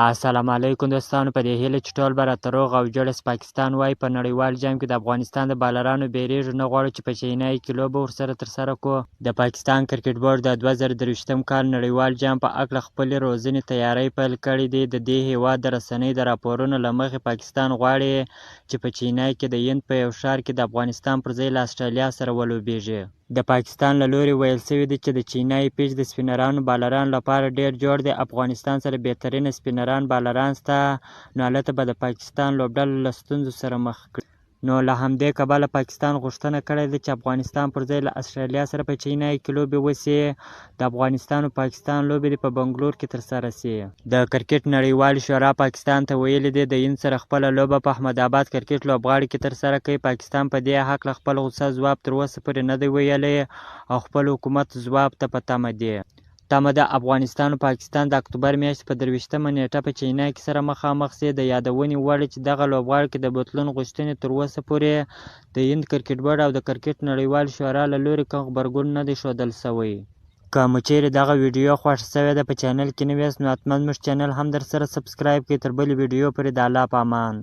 السلام علیکم دوستانو، په دې هیله چې ټول به راته روغ او جوړ پاکستان وای. په نړیوال جام کې د افغانستان د بالرانو بیریږو، نه غواړو چې په چینای کې لوبه ورسره ترسره کړو. د پاکستان کرکټ بورډ د 2023 کال نړیوال جام په هکله خپلې روزنې تیارۍ پیل کړې دي. د دې هیواد د رسنیو د راپورونو له مخې پاکستان غواړي چې په چینای کې د هند په یو ښار کې د افغانستان پر ځای له استرالیا سره ولوبېږي. د پاکستان له لوري ویل شوي دي چې د چینای پیچ د سپینرانو بالرانو لپاره ډیر جوړ دی. افغانستان سره بهترینه سپینران بالران شته، نو هلته به د پاکستان لوبډله له ستونزو سره مخ کړي. نو له همدې کبله پاکستان غوښتنه کړې ده چې افغانستان پر ځای له استرالیا سره په چینای کې لوبې وشي. د افغانستان او پاکستان لوبې دې په بنګلور کې ترسره شي. د کرکټ نړیوالې شورا پاکستان ته ویلي دي د هند سره خپله لوبه په احمدآباد کرکټ لوبغالي کې ترسره کوي. پاکستان په دې هکله خپل غوسه ځواب تر اوسه پورې نه دی ویلی او خپل حکومت ځواب ته په تمه دی. د افغانستان او پاکستان د اکتوبر میاشتې په 23مه نیټه په چینای کې سره مخامخ شي. د یادونې وړ چې دغه لوبغاړي کې د بوتلون غوښتنې تر اوسه پورې د هند کرکټ بورډ او د کرکټ نړیوال شورا له لوري کوم غبرګون نه دی ښودل شوی. که مو چیرې دغه ویډیو خوښه شوې ده، په چینل کې نوي یاست نو حتما زموږ چینل هم در سره سبسکرایب کړئ. تر بلې ویډیو پورې د الله په امان.